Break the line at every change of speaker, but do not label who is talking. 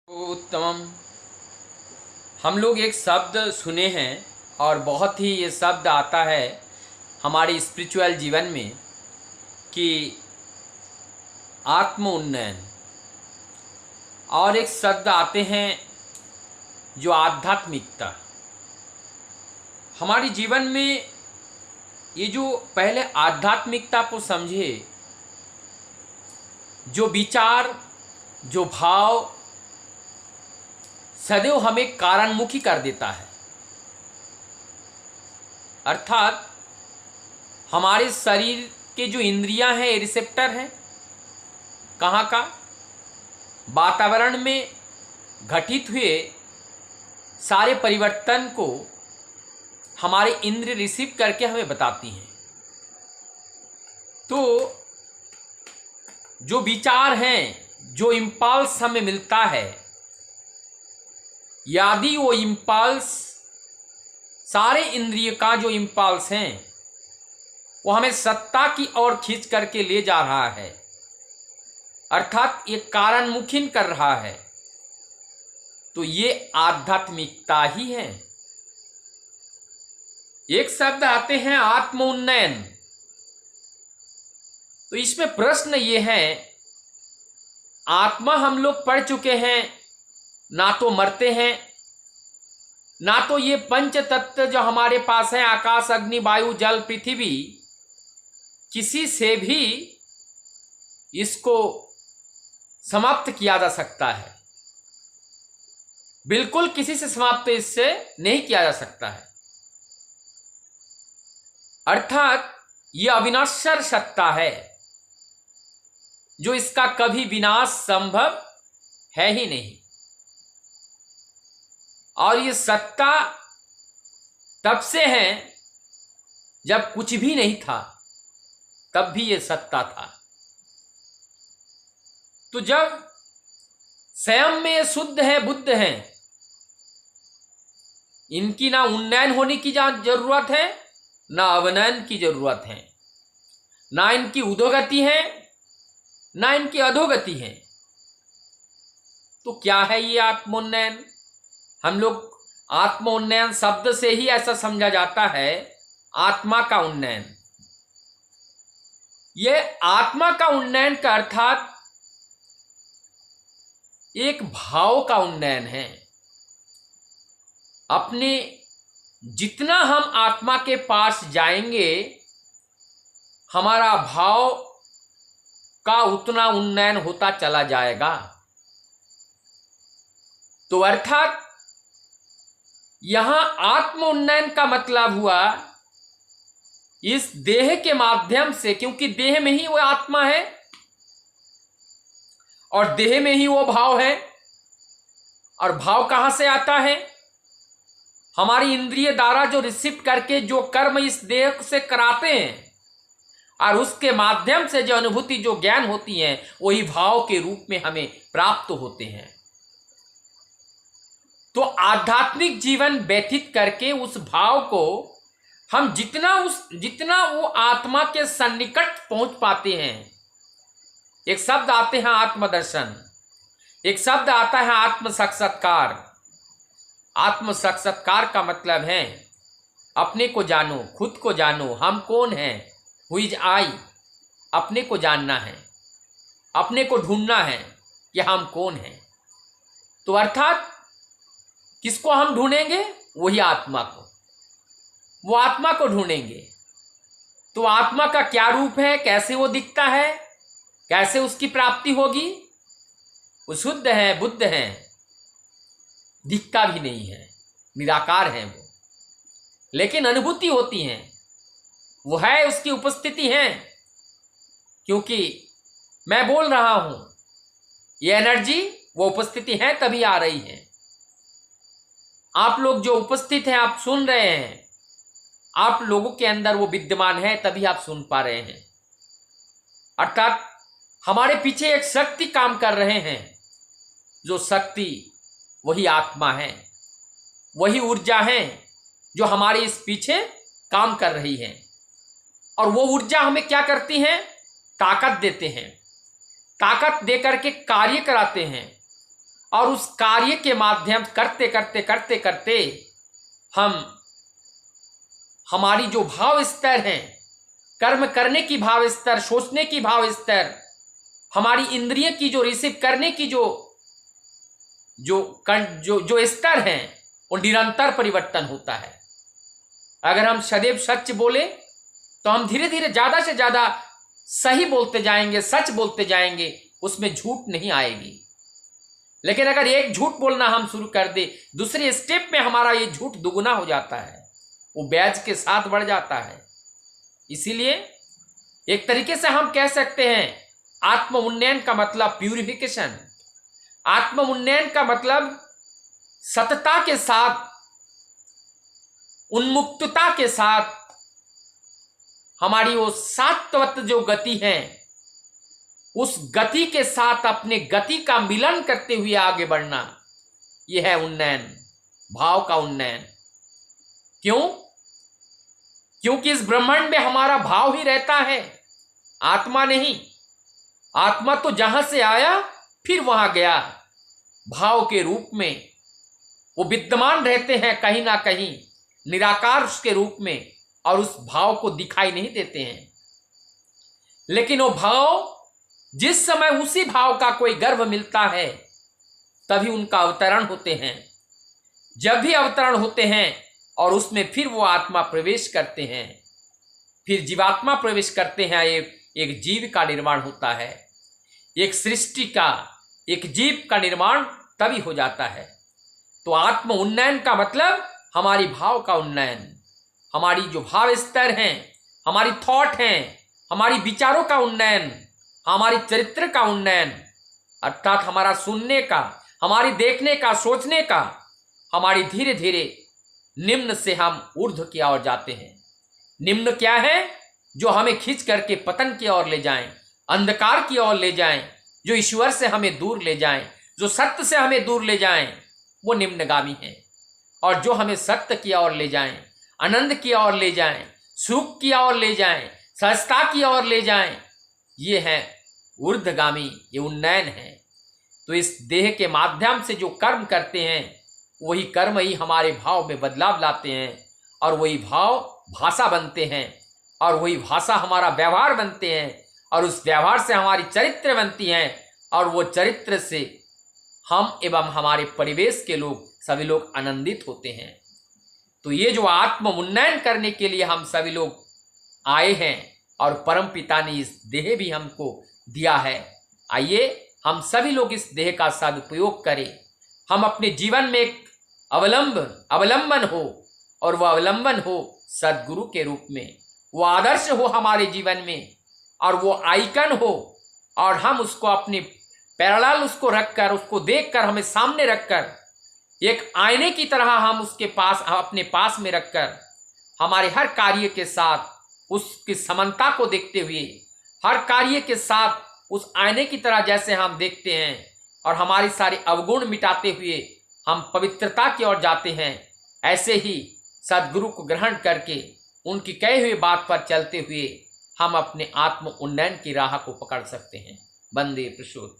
उत्तमम। हम लोग एक शब्द सुने हैं और बहुत ही ये शब्द आता है हमारे स्पिरिचुअल जीवन में कि आत्म उन्नयन, और एक शब्द आते हैं जो आध्यात्मिकता। हमारे जीवन में ये जो पहले आध्यात्मिकता को समझे, जो विचार, जो भाव सदैव हमें कारणमुखी कर देता है। अर्थात हमारे शरीर के जो इंद्रियां हैं, ये रिसेप्टर हैं। कहाँ का? वातावरण में घटित हुए सारे परिवर्तन को हमारे इंद्रिय रिसीव करके हमें बताती हैं। तो जो विचार हैं, जो इम्पल्स हमें मिलता है, यदि वो इम्पल्स, सारे इंद्रिय का जो इम्पल्स हैं, वो हमें सत्ता की ओर खींच करके ले जा रहा है, अर्थात ये कारणमुखी कर रहा है, तो ये आध्यात्मिकता ही है। एक शब्द आते हैं आत्म उन्नयन। तो इसमें प्रश्न ये है, आत्मा हम लोग पढ़ चुके हैं, ना तो मरते हैं, ना तो ये पंच तत्व जो हमारे पास है, आकाश, अग्नि, वायु, जल, पृथ्वी, किसी से भी इसको समाप्त किया जा सकता है। बिल्कुल किसी से समाप्त इससे नहीं किया जा सकता है। अर्थात यह अविनाश्वर सत्ता है, जो इसका कभी विनाश संभव है ही नहीं। और ये सत्ता तब से है जब कुछ भी नहीं था, तब भी ये सत्ता था। तो जब स्वयं में ये शुद्ध है, बुद्ध है, इनकी ना उन्नयन होने की जरूरत है, ना अवनयन की जरूरत है, ना इनकी उदोगति है, ना इनकी अधोगति है। तो क्या है ये आत्मोन्नयन? हम लोग आत्म उन्नयन शब्द से ही ऐसा समझा जाता है, आत्मा का उन्नयन। यह आत्मा का उन्नयन का अर्थात एक भाव का उन्नयन है। अपने जितना हम आत्मा के पास जाएंगे, हमारा भाव का उतना उन्नयन होता चला जाएगा। तो अर्थात यहां आत्म उन्नयन का मतलब हुआ इस देह के माध्यम से, क्योंकि देह में ही वो आत्मा है और देह में ही वो भाव है। और भाव कहां से आता है? हमारी इंद्रिय द्वारा जो रिसीव करके जो कर्म इस देह से कराते हैं, और उसके माध्यम से जो अनुभूति, जो ज्ञान होती है, वही भाव के रूप में हमें प्राप्त होते हैं। तो आध्यात्मिक जीवन व्यतीत करके उस भाव को हम जितना वो आत्मा के सन्निकट पहुंच पाते हैं। एक शब्द आते हैं आत्मदर्शन, एक शब्द आता है आत्म साक्षात्कार। आत्म साक्षात्कार का मतलब है अपने को जानो, खुद को जानो, हम कौन हैं, हु इज आई। अपने को जानना है, अपने को ढूंढना है कि हम कौन हैं। तो अर्थात किसको हम ढूंढेंगे? वही आत्मा को, वो आत्मा को ढूंढेंगे। तो आत्मा का क्या रूप है, कैसे वो दिखता है, कैसे उसकी प्राप्ति होगी? वो शुद्ध है, बुद्ध है, दिखता भी नहीं है, निराकार है वो, लेकिन अनुभूति होती है, वो है, उसकी उपस्थिति है। क्योंकि मैं बोल रहा हूं, ये एनर्जी, वो उपस्थिति है, तभी आ रही है। आप लोग जो उपस्थित हैं, आप सुन रहे हैं, आप लोगों के अंदर वो विद्यमान है, तभी आप सुन पा रहे हैं। अर्थात हमारे पीछे एक शक्ति काम कर रहे हैं, जो शक्ति वही आत्मा है, वही ऊर्जा है जो हमारे इस पीछे काम कर रही है। और वो ऊर्जा हमें क्या करती है? ताकत देते हैं, ताकत दे करके कार्य कराते हैं। और उस कार्य के माध्यम करते करते करते करते हम हमारी जो भाव स्तर हैं, कर्म करने की भाव स्तर, सोचने की भाव स्तर, हमारी इंद्रिय की जो रिसीव करने की जो जो जो जो स्तर हैं, वो निरंतर परिवर्तन होता है। अगर हम सदैव सच बोले तो हम धीरे धीरे ज्यादा से ज्यादा सही बोलते जाएंगे, सच बोलते जाएंगे, उसमें झूठ नहीं आएगी। लेकिन अगर एक झूठ बोलना हम शुरू कर दे, दूसरे स्टेप में हमारा ये झूठ दुगुना हो जाता है, वो ब्याज के साथ बढ़ जाता है। इसीलिए एक तरीके से हम कह सकते हैं आत्म उन्नयन का मतलब प्यूरिफिकेशन, आत्म उन्नयन का मतलब सतता के साथ, उन्मुक्तता के साथ हमारी वो सात्वत जो गति है, उस गति के साथ अपने गति का मिलन करते हुए आगे बढ़ना, यह है उन्नयन, भाव का उन्नयन। क्यों? क्योंकि इस ब्रह्मांड में हमारा भाव ही रहता है, आत्मा नहीं। आत्मा तो जहां से आया फिर वहां गया, भाव के रूप में वो विद्यमान रहते हैं कहीं ना कहीं निराकार के रूप में, और उस भाव को दिखाई नहीं देते हैं। लेकिन वो भाव जिस समय उसी भाव का कोई गर्भ मिलता है तभी उनका अवतरण होते हैं। जब भी अवतरण होते हैं और उसमें फिर वो आत्मा प्रवेश करते हैं, फिर जीवात्मा प्रवेश करते हैं, एक जीव का निर्माण होता है, एक सृष्टि का, एक जीव का निर्माण तभी हो जाता है। तो आत्म उन्नयन का मतलब हमारी भाव का उन्नयन, हमारी जो भाव स्तर हैं, हमारी थॉट हैं, हमारी विचारों का उन्नयन, हमारी चरित्र का उन्नयन, अर्थात हमारा सुनने का, हमारी देखने का, सोचने का, हमारी धीरे धीरे निम्न से हम ऊर्ध्व की ओर जाते हैं। निम्न क्या है? जो हमें खींच करके पतन की ओर ले जाएं, अंधकार की ओर ले जाएं, जो ईश्वर से हमें दूर ले जाएं, जो सत्य से हमें दूर ले जाएं, वो निम्नगामी है। और जो हमें सत्य की ओर ले जाएं, आनंद की ओर ले जाएं, सुख की ओर ले जाएं, सहजता की ओर ले जाएं, ये है ऊर्ध्वगामी, ये उन्नयन है। तो इस देह के माध्यम से जो कर्म करते हैं, वही कर्म ही हमारे भाव में बदलाव लाते हैं, और वही भाव भाषा बनते हैं, और वही भाषा हमारा व्यवहार बनते हैं, और उस व्यवहार से हमारी चरित्र बनती हैं, और वो चरित्र से हम एवं हमारे परिवेश के लोग, सभी लोग आनंदित होते हैं। तो ये जो आत्म उन्नयन करने के लिए हम सभी लोग आए हैं, और परम पिता ने इस देह भी हमको दिया है, आइए हम सभी लोग इस देह का सदुपयोग करें। हम अपने जीवन में एक अवलंबन हो, और वह अवलंबन हो सद्गुरु के रूप में, वो आदर्श हो हमारे जीवन में, और वो आइकन हो, और हम उसको अपने पैरेलल उसको रखकर, उसको देखकर, हमें सामने रखकर, एक आईने की तरह हम उसके पास, अपने पास में रखकर, हमारे हर कार्य के साथ उसकी समानता को देखते हुए, हर कार्य के साथ उस आईने की तरह जैसे हम देखते हैं, और हमारी सारी अवगुण मिटाते हुए हम पवित्रता की ओर जाते हैं, ऐसे ही सद्गुरु को ग्रहण करके उनकी कहे हुए बात पर चलते हुए हम अपने आत्म उन्नयन की राह को पकड़ सकते हैं। वंदे पुरुषोत्तम।